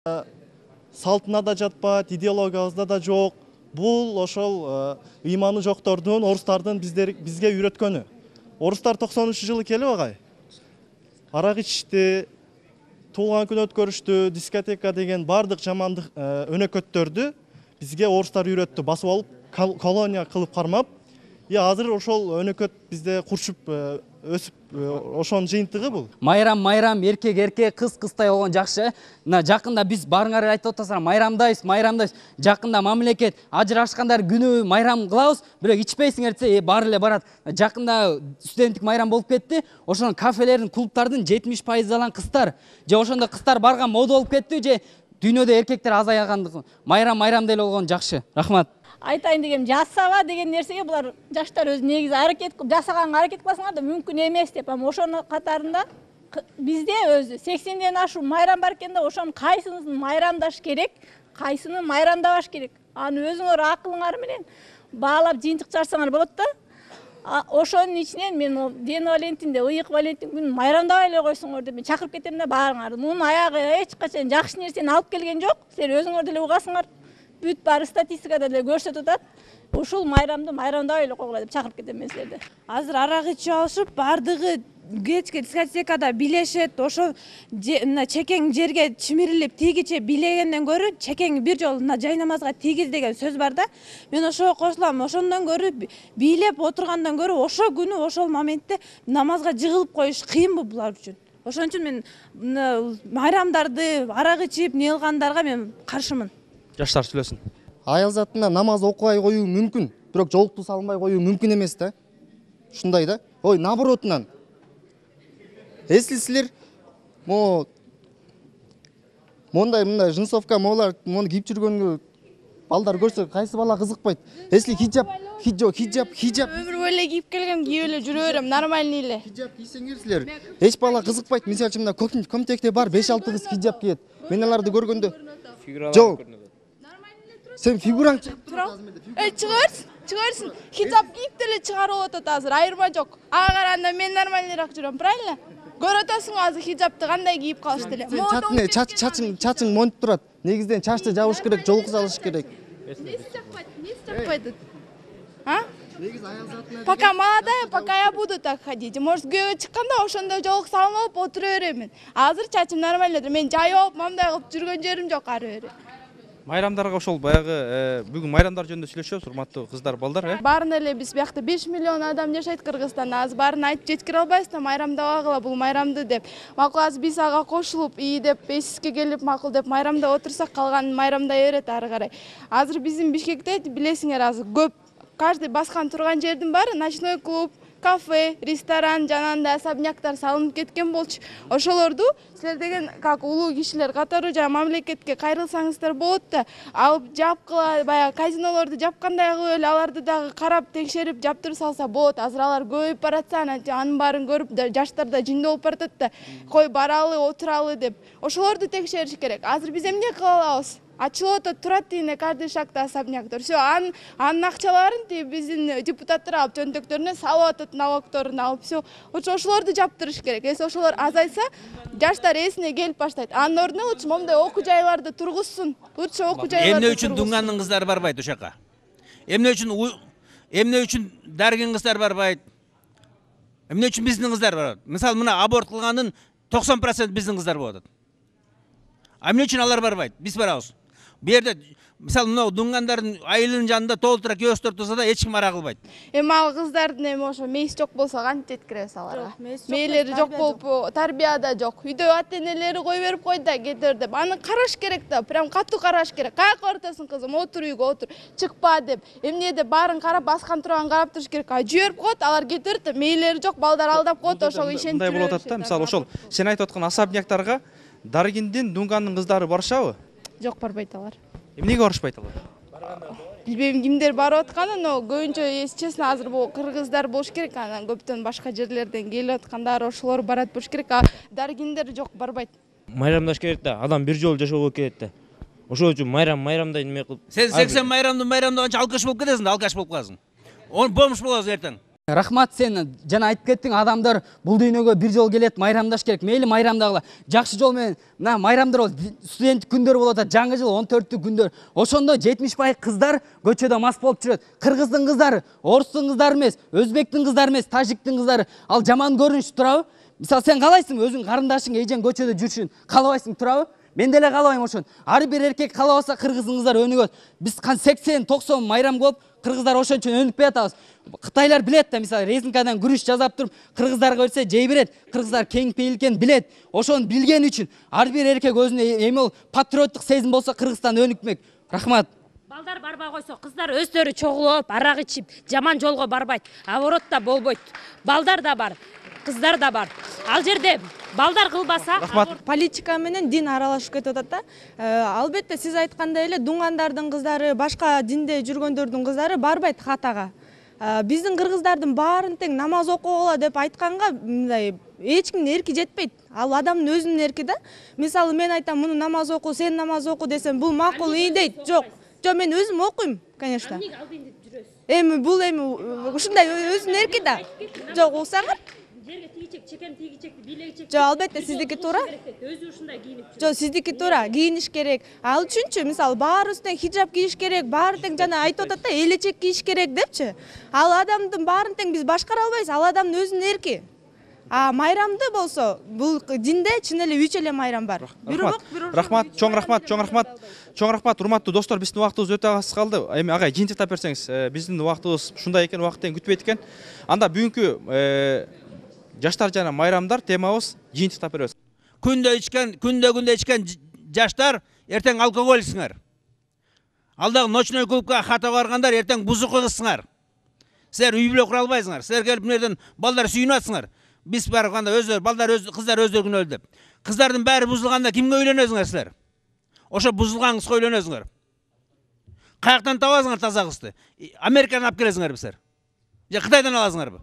Салтына да жатпайт, идеологиябызда да жок. Бул ошол ыйманы жоктордун, орустардын бизге үйрөткөнү. Орустар 93-жылы келип агай. Арак ичишти, туулган күн өткөрүштү, дискотека деген бардык жамандык өнөкөттөрдү бизге орустар үйрөттү. Басып алып колония кылып кармап, азыр ошол өнөкөт бизде курчуп өсүп ошонун жыйынтыгы бул. Майрам, эркек, кыз кыздай болгон жакшы. Мына жакында биз барыңар айтып атасыздар, майрамдайбыз. Жакында мамлекет ажырашкандар күнү майрам кылабыз, бирок ичпейсиңер десе, баары эле барат. Жакында студенттик майрам болуп кетти. Ошонун кафелердин, клубтардын 70% алан кыздар. Же ошондо кыздар барган мода болуп кетти, же дүйнөдө эркектер азайгандыгы. Майрам деле болгон жакшы. Рахмат. Айтайын деген жасаба деген нерсеге булар жаштар өз негизи аракет жасаганга аракет кыласыңар да мүмкүн эмес деп. Ошонун катарында бизде өзү 80ден ашуу майрам бар экен да, ошонун кайсысын майрамдаш керек, кайсыны майрамдабаш керек. Аны өзүңөр акылыңар менен баалап жыйынтык чарсаңар болот да. Ошонун ичинен мен Ден Валентинде, ыйык Валентин күнүн майрамдабай эле койсоңор деп мен чакырып кетем да баарыңар. Мунун аягы эч качан жакшы нерсени алып келген жок. Силер өзүңөр деле угасыңар. Бүт баары статистикада деле көрсөтүп атат. Ушул майрамды майрамдабай эле койгула деп чакырып кетем мен силерди. Азыр арак ичип алышып, бардыгы кечке дискотекада билешет. Ошо чекең жерге чимирилип тийгиче билегенден көрү, чекең бир жолу жай намазга тийгиз деген сөз бар да. Мен ошого кошулам. Ошондон көрү бийлеп отургандан көрү ошо күнү ошол моментте намазга жыгылып коюш кыйын булар үчүн. Ошон үчүн мен майрамдарды арак ичип не кылгандарга мен каршымын. Жаштар сүйлөсүн. Аял затына намаз окубай коюу мүмкүн, бирок жолукту салынбай коюу мүмкүн эмес да. Ушундай да. Ой, наоборотунан. Если силер мондай жинсовка молар мону кийип жүргөнгө балдар көрсө, кайсы бала кызыкпайт? Если хиджаб. Өмүр бөлө кийип келгем, кийип эле жүрө берем, нормальный эле. Хиджаб кийсеңер силер, эч бала кызыкпайт. Мисалы үчүн мына комтекте бар 5-6 кыз хиджаб кийет. Мен аларды көргөндө жок. Sen figurang çıkıp Çıgarsın. Hijab giyip деле çıgar болуп атат азыр, айырма жок. Ага караганда мен нормальныйраак жүрөм, правильно? Көрүп атасың азыр хижабты кандай кийип калыш деле. Чачың монтуп турат. Негизден чачты жабыш керек, жолук салыш керек. Неси жакпайт? А? Пока молодая, пока я буду так ходить. Может, күйөөгө чыкканда ошондо жолук салып алып отура беремин. Азыр чачым нормально. Мен жайып, мындай кылып жүргөн жерим жок ары бери. Майрамдарга ошол баягы бүгүн майрамдар жөнүндө сүйлөшөбүз, урматтуу кыздар, балдар, Баарын эле биз биякта 5 миллион адам жашайт Кыргызстанда. Азыр баарын айтып жеткире албайбыз да, майрамдабагыла бул майрамды деп. Макул азыр биз ага кошулуп, деп эсиске келип макул деп майрамда отурсак, калганын майрамдай берет ары карай. Азыр биздин Бишкекте билесиңер азыр көп каждый баскан турган жердин баары ночной клуб, кафе, ресторан, жанагындай особняктар салынып кеткен болчу. Ошолорду силер деген как улуу кишилер катары жана мамлекетке кайрылсаңыздар болот да, алып жапкыла, баягы казинолорду жапкандай кылып эле аларды дагы карап, текшерип, жаптырып салса болот. Азыр алар көбөйүп баратса, анын баарын көрүп жаштар да жиндүү болуп баратат да, кой баралы, отуралы деп. Ошолорду текшериш керек. Азыр биз эмне кыла алабыз? Ачылып атат, турат дейне каждый шагта особняктар. Всё, анын акчаларын биздин депутаттар алып жөнтөктөрүнө салып атат, налогторун алып. Всё, ошолорду жаптырыш керек. Эсе ошолор азайса, жаштар эсине келип баштайт. Анын ордуна лучше момундай окуу жайларды тургузсун. Лучше окуу жайларды. Эмне үчүн дуңгандын кыздары барбайт ошака? Эмне үчүн дарыгин кыздар барбайт? Эмне үчүн биздин кыздар барат? Мисалы, мына аборт кылгандын 90% биздин кыздар болуп атат. Эмне үчүн алар барбайт? Биз барабыз. Бу жерде мисалы мына дуңгандардын айылынын жанында толтура киостор турса да эч ким ара кылбайт. Эми ал кыздардын эми ошо мейиси жок болсо кантип жеткиребиз аларга? Мээлери жок болуп, тарбияда жок. Үйдө ата-энелери кой берип койду да кетер деп. Аны караш керек да, прям катуу караш керек. Каяка баратасың кызым? Отур үйгө, отур. Чыкпа деп. Эмне деп баарын карап, баскан турган карап туруш керек. Жиберип коет, алар кетер да, мээлери жок, балдар алдап коет, ошого ишенип. Мындай болуп атат да, мисалы ошол сен айтып аткан особняктарга Дарыгиндин, дуңгандын кыздары барышабы? Жок, барбайт алар. Эмнеге барышпайт алар? Билбейм кимдер барып атканын, но көбүнчө, если честно, азыр бул кыргыздар болуш керек, анан көптөн башка жерлерден келип аткандар, ошолор барат болуш керек, а дарыгиндер жок, барбайт. Майрамдаш керек да, адам бир жолу жашоого келет да. Ошол үчүн майрамдай неме кылып. Сен 80 майрамды майрамдаганча алкаш болуп кетесиң да, алкаш болуп каласың. Оны бомж болосуң эртең. Рахмат, сен жана айтып кеттиң, адамдар бул дүйнөгө бир жол келет, майрамдаш керек. Мейли майрамдагыла. Жакшы жол менен мына майрамдар бол студенттик күндөр болот, жаңы жыл 14 күндөр. Ошондо 70% кыздар көчөдө мас болуп жүрөт. Кыргыздын кыздары, орустун кыздары эмес, өзбектин кыздары эмес, тажиктин кыздары. Ал жаман көрүнүш турабы? Мисалы сен каалайсың өзүң карындашың эжең көчөдө жүрүшүн? Каалабайсың турабы? Мен деле каалабайм ошону. Ар бир эркек каалабаса кыргыздын кыздары өнүгөт. Биз 80-90 майрам кылып, кыргыздар ошон үчүн өнүкпөй атабыз. Кытайлар билет да, мисалы резинкадан күрүч жазап туруп, кыргыздарга берсе жей берет. Кыргыздар кең пейилген билет. Ошону билген үчүн ар бир эркек өзүнө эми патриоттук сезим болсо Кыргызстан өнүкмөк. Рахмат. Балдар барбай койсо, кыздар өздөрү чогулуп, арак ичип, жаман жолго барбайт. Аворот да болбойт. Балдар да бар, кыздар да бар. Ал жерде балдар кылбаса, политика менен дин аралашып кетип атат да. Албетте сиз айткандай эле дуңгандардын кыздары, башка динде жүргөндөрдүн кыздары барбайт хатага. Биздин кыргыздардын баарын тең намаз окугула деп айтканга мындай эч кимдин эрки жетпейт. Ал адамдын өзүнүн эрки да. Мисалы мен айтам, муну намаз оку, сен намаз оку десем, бул макул ий дейт. Жок. Жок, мен өзүм окуйм, конечно. Эми бул ушундай өзүнүн эрки да. Жок, уксаңар. жерге тийчек, чекем тийгичекти, бийлегичек. Жок, албетте сиздики туура. Өзү ушундай кийинип жүрөт. Жок, сиздики туура, кийиниш керек. Ал үчүнчү, мисалы, баарыбыз тең хиджаб кийиш керек, баары тең жана айтып атат да, элечек кийиш керек депчи. Ал адамдын баарын тең биз башкара албайбыз, ал адамдын өзүнүн эрки. Майрамды болсо, бул динде чын эле 3 эле майрам бар. Рахмат, чоң рахмат, чоң рахмат. Чоң рахмат, урматтуу достор, биздин убактыбыз өтө аз калды. Эми агай жыйынтыктап берсеңиз, биздин убактыбыз ушундай экен, убакыттан күтпөйт экен. Анда бүгүнкү жаштар жана майрамдар темабыз жыйынтыктап беребиз. Күндө ичкен жаштар эртең алкоголь ичсиңер. Алдагы ночной клубка хата баргандар эртең бузуку кылсыңар. Силер үй бүлө кура албайсыңар. Силер келип мынерден балдар сүйүнүп атсыңар. Биз барганда өздөрү балдар кыздар өздөрү күнөөлү деп. Кыздардын баары бузулганда кимге үйлөнөсүңөр силер? Ошо бузулган кызга үйлөнөсүңөр. Каяктан табасыңар таза кызды? Америкадан алып келесиңерби силер? Же Кытайдан аласыңарбы?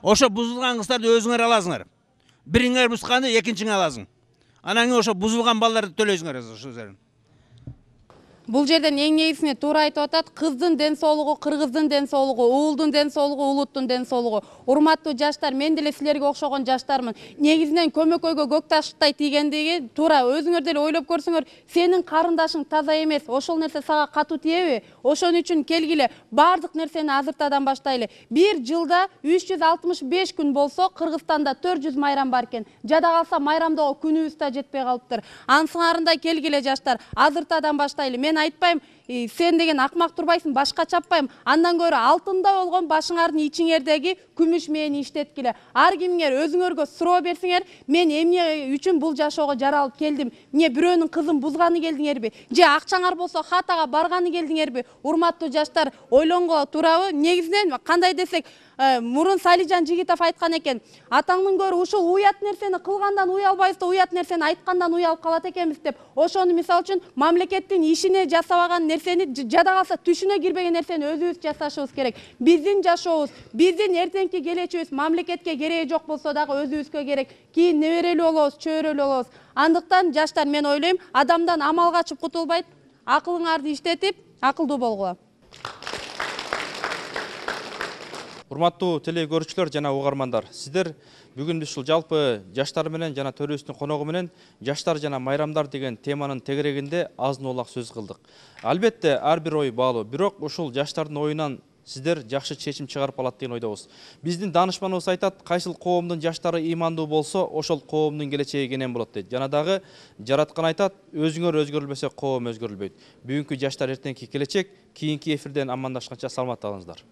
Ошо бузулган кыздарды өзүңөр аласыңар. Бириңер бузганы экинчиңе аласың. Анан ошо бузулган балдарды төлөйсүңөр ошо жерден. Бул жерден эң негизинен туура айтып атат, кыздын ден соолугу, кыргыздын ден соолугу, уулдун ден соолугу, улуттун ден соолугу. Урматтуу жаштар, мен деле силерге окшогон жаштармын. Негизинен көмөкөйгө көк таштай тийгендиги туура өзүңөр деле ойлоп көрсөңөр, сенин карындашың таза эмес, ошол нерсе сага катуу тиеби? Ошон үчүн келгиле, бардык нерсени азыртадан баштайлы. Бир жылда 365 күн болсо, Кыргызстанда 400 майрам бар экен. Жада калса майрамдагы күнүбүз да жетпей калыптыр. Ансыңарында келгиле жаштар, азыртадан баштайлы. Мен айтпайм, сен деген акмак турбайсың, башка чаппайм. Андан көрө алтында болгон башыңардын ичиңердеги күмүш менен иштеткиле. Ар кимиңер өзүңөргө суроо берсиңер, мен эмне үчүн бул жашоого жаралып келдим? Эмне бирөөнүн кызын бузганы келдиңерби? Же акчаңар болсо хатага барганы келдиңерби? Урматтуу жаштар, ойлонгола туурабы? Негизинен кандай десек, мурун Салижан Жигитов айткан экен, атаңдын көрү ушул уят нерсени кылгандан уялбайбыз да, уят нерсени айткандан уялып калат экенбиз деп. Ошону мисалы үчүн мамлекеттин ишине жасабаган нерсени, жада калса түшүнө кирбеген нерсени өзүбүз жасашыбыз керек. Биздин жашообуз, биздин эртеңки келечегибиз мамлекетке кереги жок болсо дагы өзүбүзгө керек. Кийин неберелүү болобуз, чөйрөлүү болобуз. Андыктан жаштар, мен ойлойм, адамдан амал качып кутулбайт, акылыңарды иштетип, акылдуу болгула. Урматтуу теле көрүүчүлөр жана угармандар, сиздер бүгүн ушул жалпы жаштар менен жана төрүбүздүн коногу менен жаштар жана майрамдар деген теманын тегерегинде азын улак сөз кылдык. Албетте ар бир ой баалуу, бирок ушул жаштардын оюнан сиздер жакшы чечим чыгарып алат деген ойдобуз. Биздин даанышманыбыз айтат, кайсыл коомдун жаштары ыймандуу болсо, ошол коомдун келечеги кенен болот дейт. Жана дагы жараткан айтат, өзүңөр өзгөрүлбөсө коом өзгөрүлбөйт. Бүгүнкү жаштар эртеңки келечек. Кийинки эфирден амандашканча саламатта калыңыздар.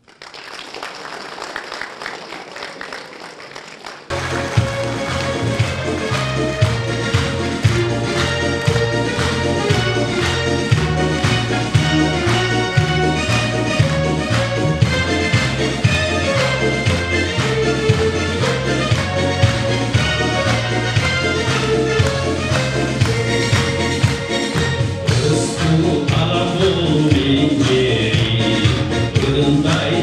Kırınday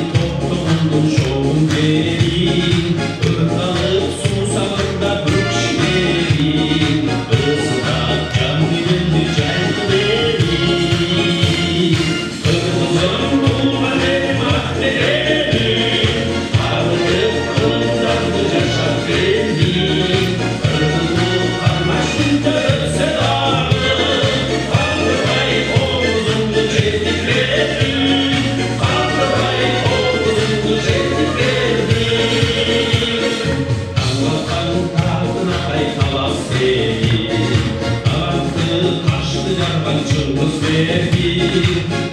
Ağaçtı, kaçtı, yargan çılgız verdi.